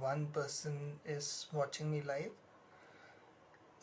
one person is watching me live.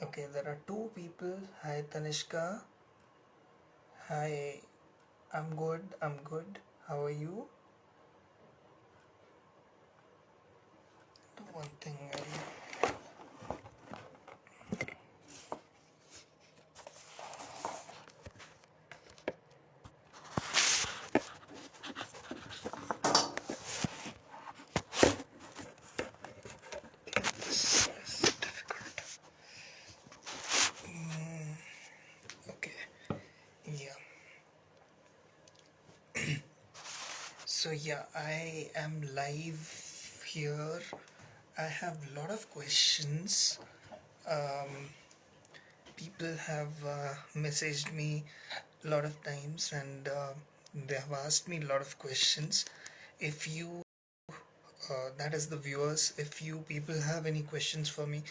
Okay, there are two people. Hi Tanishka. Hi, I'm good. I'm good. How are you? Do one thing. This is difficult. Okay. Yeah. So yeah, I am live here. I have a lot of questions. Um, People have messaged me a lot of times, and they have asked me a lot of questions. If you, that is the viewers, if you people have any questions for me,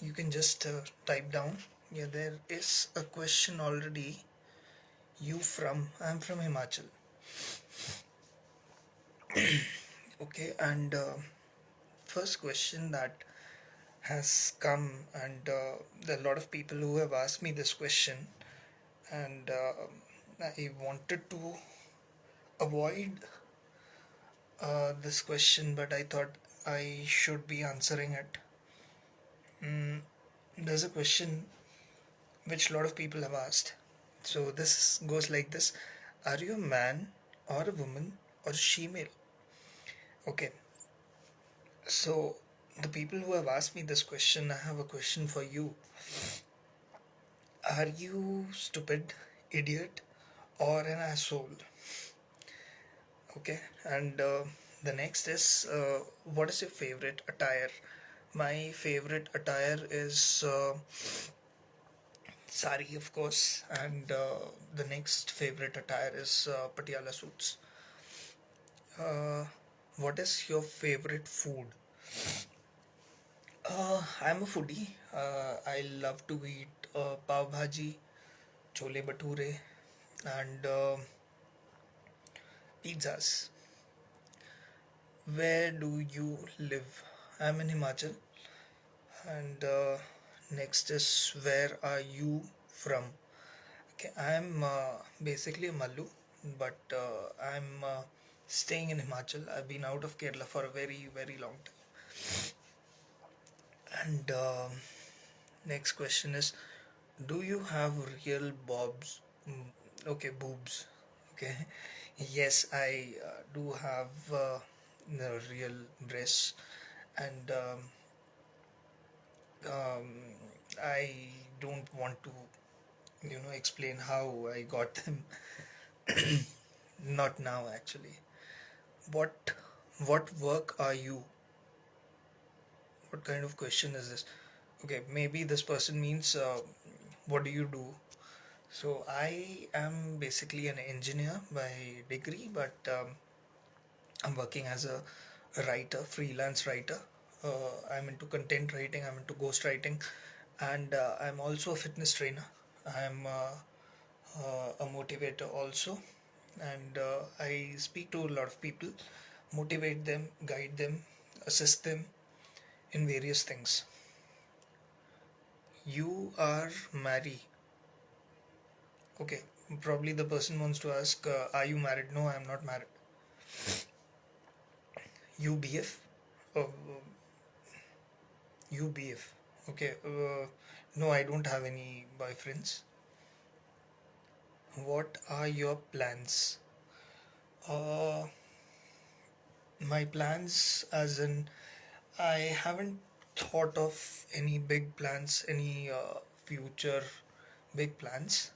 you can just type down. Yeah, there is a question already. You from? I'm from Himachal. Okay, and first question that has come, and there are a lot of people who have asked me this question, and I wanted to avoid this question, but I thought I should be answering it. There's a question which a lot of people have asked. So this goes like this: are you a man or a woman or a she-male? Okay, so the people who have asked me this question, I have a question for you. Are you stupid, idiot, or an asshole? Okay, and the next is what is your favorite attire? My favorite attire is sari, of course, and the next favorite attire is patiala suits. What is your favorite food? I'm a foodie. I love to eat pav bhaji, chole bhature, and pizzas. Where do you live? I'm in Himachal. And next is where are you from? Okay, I'm basically a Mallu, but I'm staying in Himachal. I've been out of Kerala for a very, very long time. And next question is, do you have real bobs? Okay, boobs. Okay, yes, I do have the real breasts, and um, I don't want to, explain how I got them. Not now, actually. What what work are you? What kind of question is this? Okay, maybe this person means what do you do? So I am basically an engineer by degree, but I'm working as a writer, freelance writer. I'm into content writing, I'm into ghost writing, and I'm also a fitness trainer. I'm a motivator also, and I speak to a lot of people, motivate them, guide them, assist them in various things. You are married. Okay, probably the person wants to ask, are you married? No, I am not married. You BF? Uh, you BF. Okay, no, I don't have any boyfriends. What are your plans? Uh, my plans, as in, I haven't thought of any big plans, any future big plans.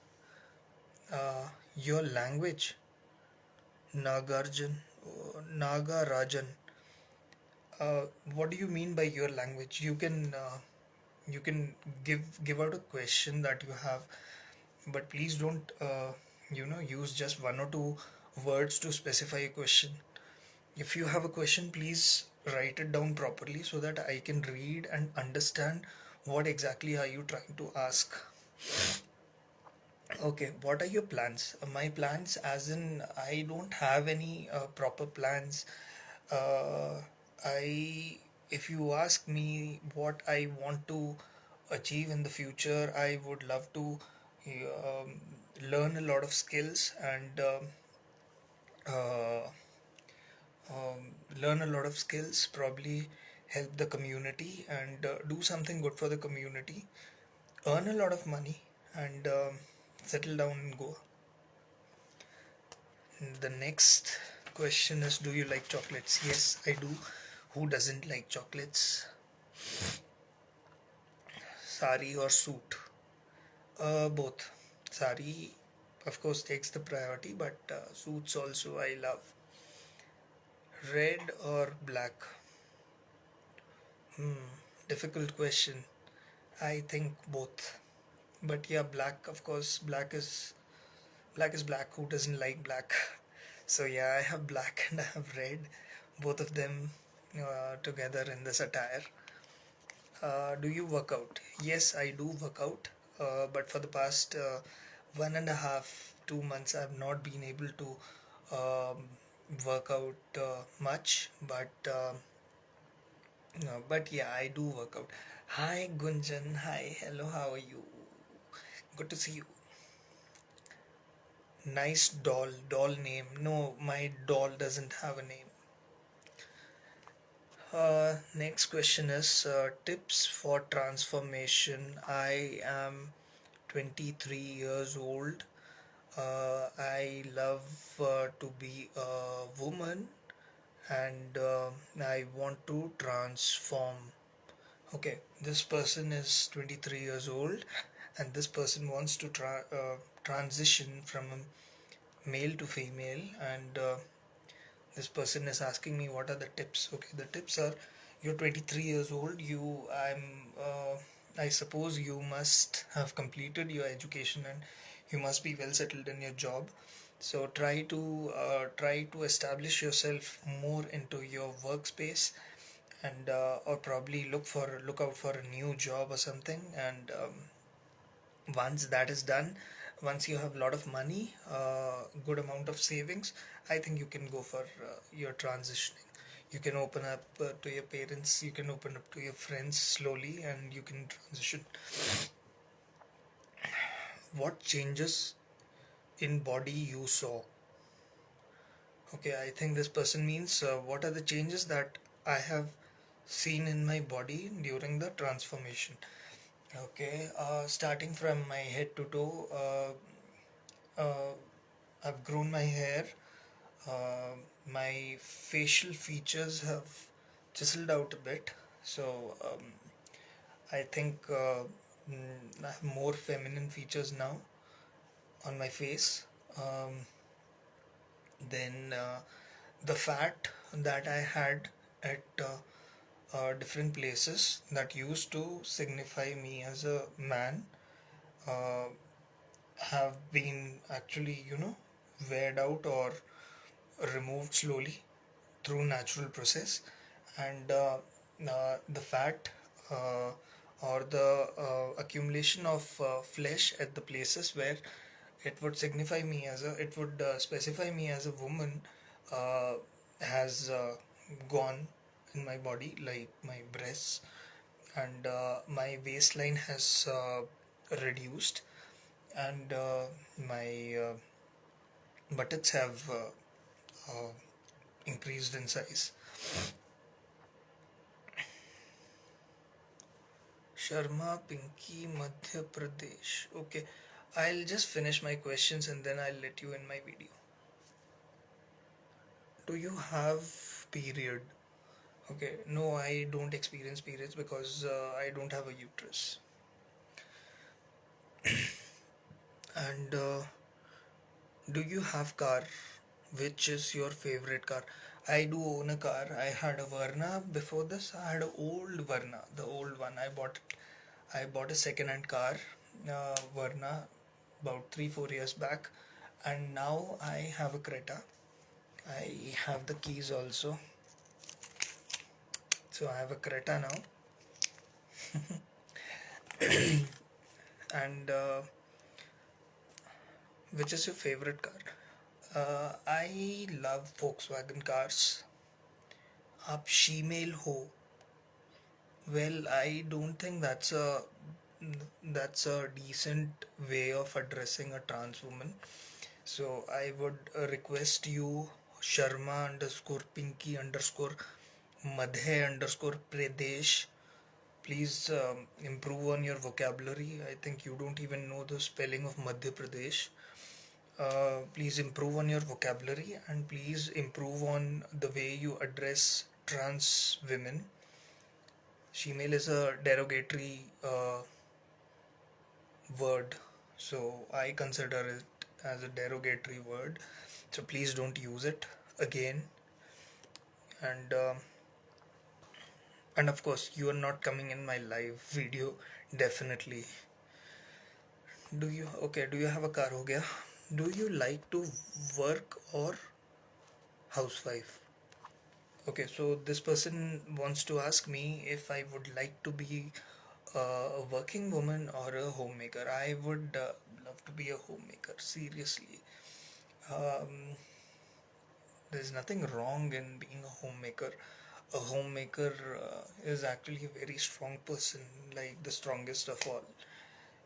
Your language, Nagarjan, Nagarajan. What do you mean by your language? You can give out a question that you have, but please don't use just one or two words to specify a question. If you have a question, please write it down properly so that I can read and understand what exactly are you trying to ask. Okay, what are your plans? My plans, as in, I don't have any proper plans. Uh, I if you ask me what I want to achieve in the future, I would love to um, learn a lot of skills and uh, learn a lot of skills, probably help the community and do something good for the community, earn a lot of money, and settle down in Goa. The next question is, do you like chocolates? Yes, I do. Who doesn't like chocolates? Sari or suit? Both. Sari, of course, takes the priority, but suits also I love. Red or black? Hmm, difficult question. I think both. But yeah, black, of course, black is black. Who doesn't like black? So yeah, I have black and I have red, both of them together in this attire. Do you work out? Yes, I do work out, but for the past 1.5, 2 months, I have not been able to work out much. But yeah, I do work out. Hi Gunjan, hi, hello, how are you? Good to see you. Nice doll name. No, my doll doesn't have a name. Next question is tips for transformation. I am 23 years old. I love to be a woman and I want to transform. Okay, this person is 23 years old and this person wants to transition from a male to female and this person is asking me what are the tips. Okay, the tips are, you're 23 years old, I suppose you must have completed your education and you must be well settled in your job. So try to establish yourself more into your workspace and or probably look out for a new job or something. And once that is done, once you have a lot of money, good amount of savings, I think you can go for your transitioning. You can open up to your parents, you can open up to your friends slowly and you can transition. What changes in body you saw? Okay, I think this person means what are the changes that I have seen in my body during the transformation. Okay, starting from my head to toe, I've grown my hair. My facial features have chiseled out a bit. So I think I have more feminine features now on my face. Um, then the fat that I had at different places that used to signify me as a man uh, have been actually, weared out or removed slowly through natural process. And the fat uh, or the accumulation of flesh at the places where it would specify me as a woman uh, has gone in my body, like my breasts, and my waistline has reduced, and my buttocks have uh, increased in size. Sharma Pinky, Madhya Pradesh. Okay, I'll just finish my questions and then I'll let you in my video. Do you have period? Okay, no, I don't experience periods because I don't have a uterus. And do you have car? Which is your favorite car? I do own a car. I had a Verna before this. I had an old Verna, the old one. I bought a second-hand car, Verna, about 3 4 years back, and now I have a Creta. I have the keys also, so I have a Creta now. And which is your favorite car? I love Volkswagen cars. आप shemale हो? Well, I don't think that's a decent way of addressing a trans woman. So I would request you, Sharma underscore Pinky underscore Madhe underscore Pradesh. Please improve on your vocabulary. I think you don't even know the spelling of Madhya Pradesh. Please improve on your vocabulary and please improve on the way you address trans women. Shemale is a derogatory word, so I consider it as a derogatory word. So please don't use it again. And and of course, you are not coming in my live video. Definitely. Do you okay? Do you have a car? Ho gaya? Do you like to work or housewife? Okay, so this person wants to ask me if I would like to be a working woman or a homemaker. I would love to be a homemaker, seriously. Um, there's nothing wrong in being a homemaker. A homemaker is actually a very strong person, like the strongest of all.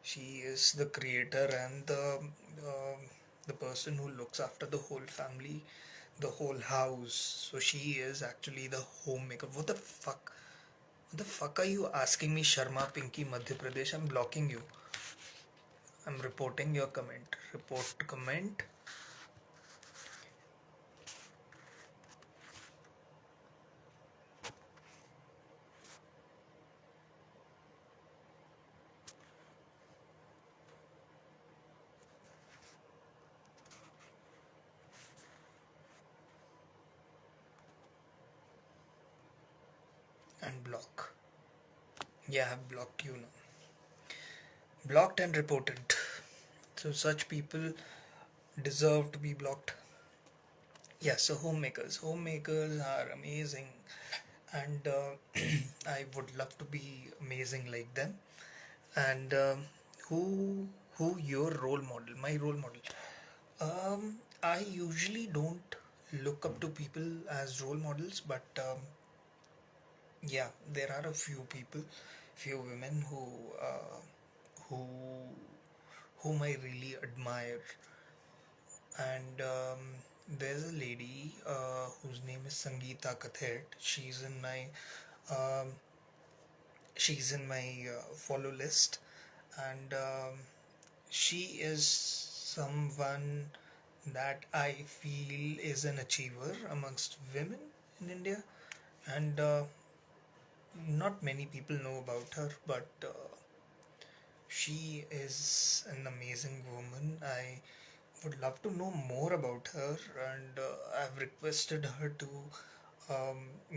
She is the creator and the person who looks after the whole family, the whole house. So she is actually the homemaker. What the fuck? What the fuck are you asking me, Sharma Pinky Madhya Pradesh? I'm blocking you. I'm reporting your comment. Report comment and block. Yeah, I've blocked you now. Blocked and reported. So such people deserve to be blocked. Yeah, so homemakers. Homemakers are amazing, and I would love to be amazing like them. And who your role model? My role model. I usually don't look up to people as role models, but yeah, there are a few people, few women who whom I really admire, and there's a lady whose name is Sangeeta Kathet. Um, she's in my follow list, and she is someone that I feel is an achiever amongst women in India, and not many people know about her, but she is an amazing woman. I would love to know more about her, and I've requested her to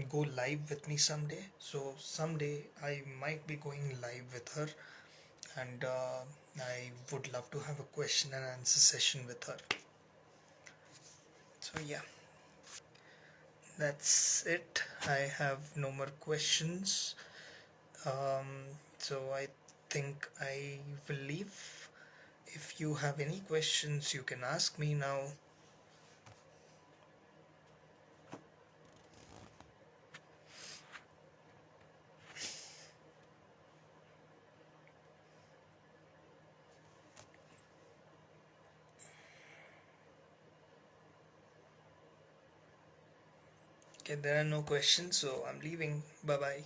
go live with me someday. So someday I might be going live with her, and I would love to have a question and answer session with her. So yeah, that's it. I have no more questions. So I think I will leave. If you have any questions, you can ask me now. Okay, there are no questions, so I'm leaving. Bye bye.